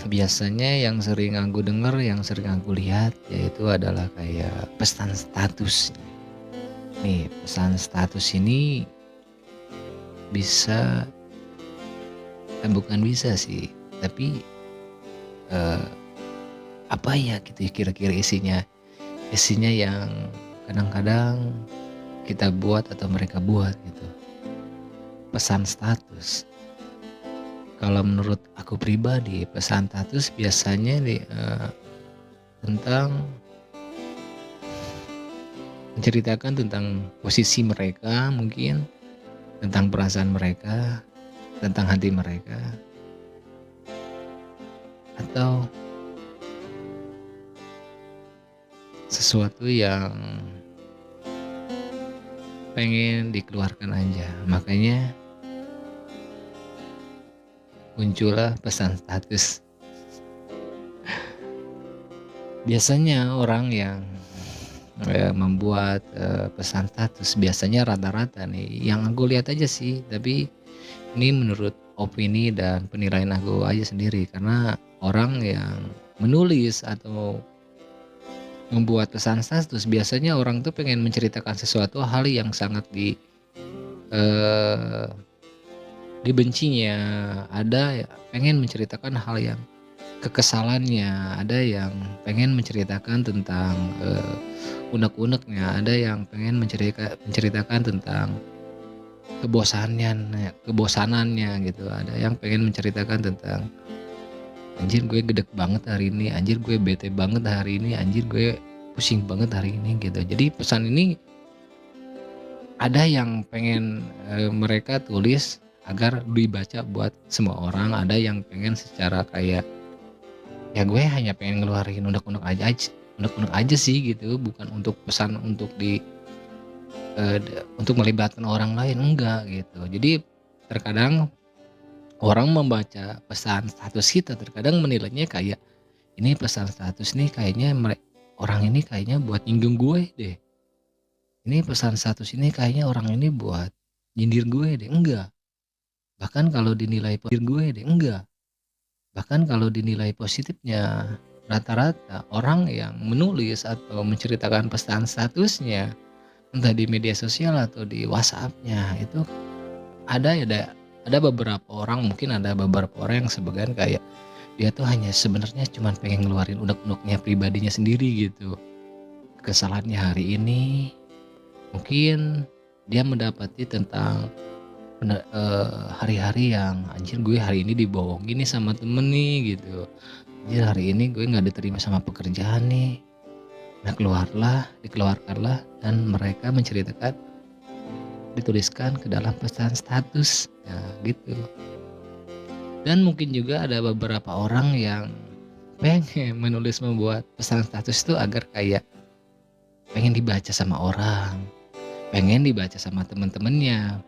Biasanya yang sering aku denger, yang sering aku lihat yaitu adalah kayak pesan status. Nih, pesan status ini bisa bukan bisa sih, tapi eh, apa ya gitu ya kira-kira isinya. Isinya yang kadang-kadang kita buat atau mereka buat gitu. Pesan status. Kalau menurut aku pribadi, pesan status biasanya tentang menceritakan tentang posisi mereka mungkin, tentang perasaan mereka, tentang hati mereka, atau sesuatu yang pengen dikeluarkan aja. Makanya muncullah pesan status. Biasanya orang yang membuat pesan status biasanya rata-rata nih, yang aku lihat aja sih, tapi ini menurut opini dan penilaian aku aja sendiri, karena orang yang menulis atau membuat pesan status biasanya orang tuh pengen menceritakan sesuatu hal yang sangat eh, dibencinya, ada pengen menceritakan hal yang kekesalannya, ada yang pengen menceritakan tentang unek-uneknya, ada yang pengen menceritakan tentang kebosanannya gitu, ada yang pengen menceritakan tentang anjir gue gedek banget hari ini, anjir gue bete banget hari ini, anjir gue pusing banget hari ini gitu. Jadi pesan ini ada yang pengen mereka tulis agar dibaca buat semua orang, ada yang pengen secara kayak ya gue hanya pengen ngeluarin unek-unek aja sih gitu, bukan untuk pesan untuk melibatkan orang lain, enggak gitu. Jadi terkadang orang membaca pesan status kita terkadang menilainya kayak ini pesan status nih kayaknya orang ini kayaknya buat nyinggung gue deh. Ini pesan status ini kayaknya orang ini buat nyindir gue deh, enggak. Bahkan kalau dinilai positifnya rata-rata orang yang menulis atau menceritakan pesan statusnya entah di media sosial atau di WhatsApp-nya itu ada beberapa orang, mungkin ada beberapa orang yang sebagian kayak dia tuh hanya sebenarnya cuman pengen ngeluarin unek-uneknya pribadinya sendiri gitu. Kesalahannya hari ini mungkin dia mendapati tentang hari-hari yang anjir gue hari ini dibohongin nih sama temen nih gitu. Anjir hari ini gue nggak diterima sama pekerjaan nih. Nah dikeluarkanlah dan mereka dituliskan ke dalam pesan status. Nah gitu. Dan mungkin juga ada beberapa orang yang pengen membuat pesan status itu agar kayak pengen dibaca sama orang, pengen dibaca sama temen-temennya,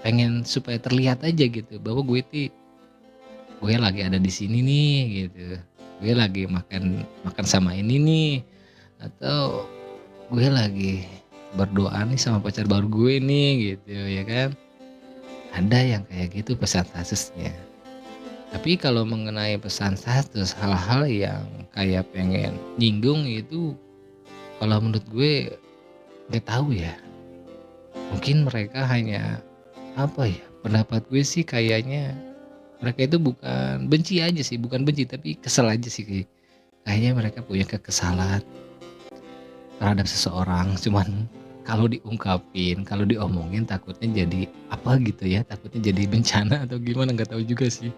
pengen supaya terlihat aja gitu bahwa gue lagi ada di sini nih gitu, gue lagi makan sama ini nih, atau gue lagi berdoa nih sama pacar baru gue nih gitu ya kan. Ada yang kayak gitu pesan statusnya. Tapi kalau mengenai pesan status hal-hal yang kayak pengen nyinggung itu, kalau menurut gue gak tahu ya. Mungkin mereka hanya apa ya? Pendapat gue sih kayaknya mereka itu bukan benci aja sih, bukan benci tapi kesel aja sih. Kayaknya mereka punya kekesalan terhadap seseorang, cuman kalau diungkapin, kalau diomongin takutnya jadi apa gitu ya, takutnya jadi bencana atau gimana nggak tahu juga sih.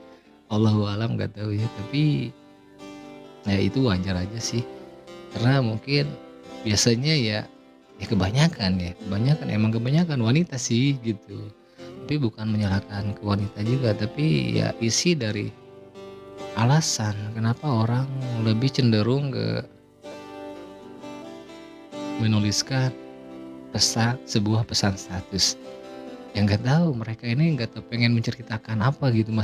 Allahu alam nggak tahu ya, tapi ya itu wajar aja sih. Karena mungkin biasanya ya kebanyakan wanita sih gitu. Tapi bukan menyalahkan ke wanita juga, tapi ya isi dari alasan kenapa orang lebih cenderung ke menuliskan sebuah pesan status. Yang nggak tahu mereka ini nggak tahu pengen menceritakan apa gitu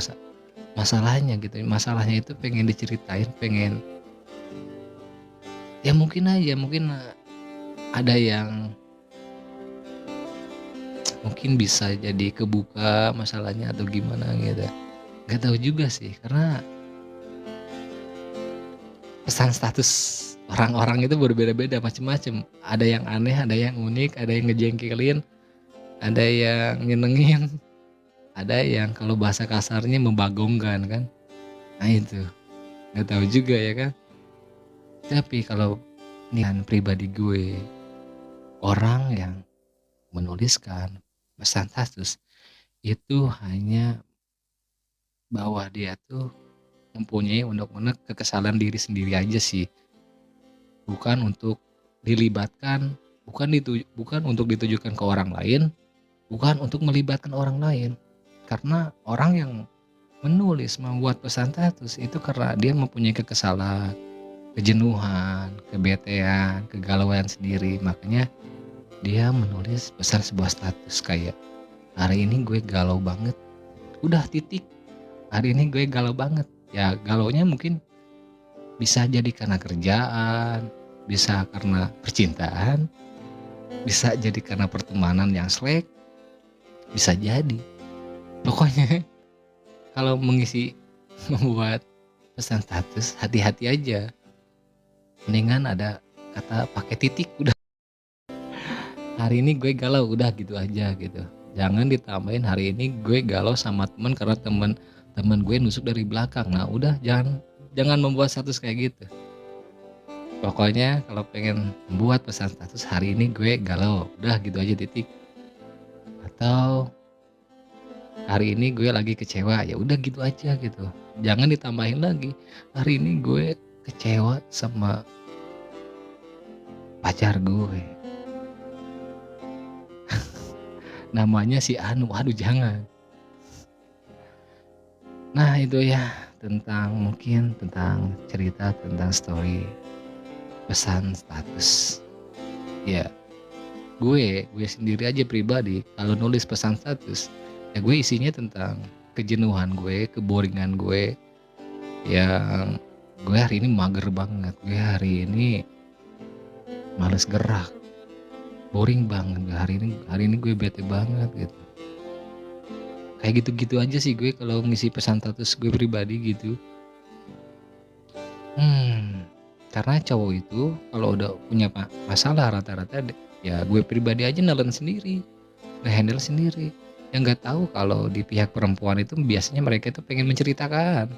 masalahnya gitu. Masalahnya itu pengen diceritain, pengen ya mungkin ada yang mungkin bisa jadi kebuka masalahnya atau gimana gitu. Nggak tahu juga sih karena pesan status orang-orang itu berbeda-beda, macem-macem. Ada yang aneh, ada yang unik, ada yang ngejengkelin, ada yang nyenengin, ada yang kalau bahasa kasarnya membagongkan kan. Nah itu, nggak tahu juga ya kan. Tapi kalau niat pribadi gue, orang yang menuliskan pesan status itu hanya bahwa dia tuh mempunyai unek-unek kekesalan diri sendiri aja sih. Bukan untuk dilibatkan, bukan untuk ditujukan ke orang lain, bukan untuk melibatkan orang lain. Karena orang yang membuat pesan status itu karena dia mempunyai kekesalan, kejenuhan, kebetean, kegalauan sendiri. Makanya dia menulis pesan sebuah status kayak, hari ini gue galau banget. Udah titik. Hari ini gue galau banget. Ya galaunya mungkin bisa jadi karena kerjaan, bisa karena percintaan, bisa jadi karena pertemanan yang selek, bisa jadi. Pokoknya kalau membuat pesan status, hati-hati aja. Mendingan ada kata pakai titik, udah. Hari ini gue galau, udah gitu aja gitu. Jangan ditambahin hari ini gue galau sama teman karena teman gue nusuk dari belakang. Nah udah, jangan membuat status kayak gitu. Pokoknya kalau pengen membuat pesan status, hari ini gue galau, udah gitu aja, titik. Atau hari ini gue lagi kecewa, ya udah gitu aja gitu. Jangan ditambahin lagi, hari ini gue kecewa sama pacar gue. Namanya si Anu, aduh jangan. Nah itu ya, mungkin tentang cerita tentang story pesan status. Ya, gue sendiri aja pribadi kalau nulis pesan status, ya gue isinya tentang kejenuhan gue, keboringan gue, yang gue hari ini mager banget, gue hari ini males gerak, boring banget, hari ini gue bete banget gitu. Kayak gitu-gitu aja sih gue kalau ngisi pesan status gue pribadi gitu. Karena cowok itu kalau udah punya masalah rata-rata ya gue pribadi aja nelen sendiri, ngehandle sendiri. Yang nggak tahu kalau di pihak perempuan itu biasanya mereka itu pengen menceritakan.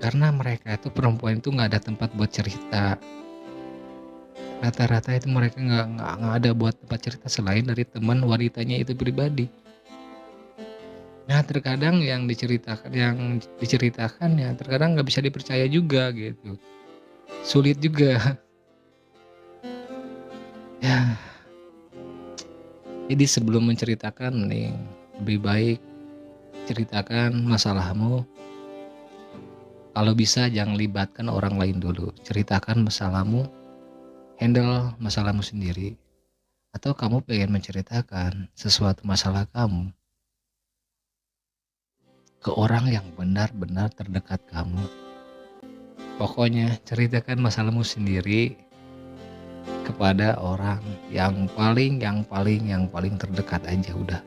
Karena mereka itu perempuan itu nggak ada tempat buat cerita. Rata-rata itu mereka nggak ada buat tempat cerita selain dari teman wanitanya itu pribadi. Nah terkadang yang diceritakan ya terkadang nggak bisa dipercaya juga gitu. Sulit juga. Ya, jadi sebelum menceritakan nih, lebih baik ceritakan masalahmu. Kalau bisa jangan libatkan orang lain dulu. Ceritakan masalahmu, handle masalahmu sendiri. Atau kamu pengen menceritakan sesuatu masalah kamu ke orang yang benar-benar terdekat kamu. Pokoknya ceritakan masalahmu sendiri kepada orang yang paling terdekat aja udah.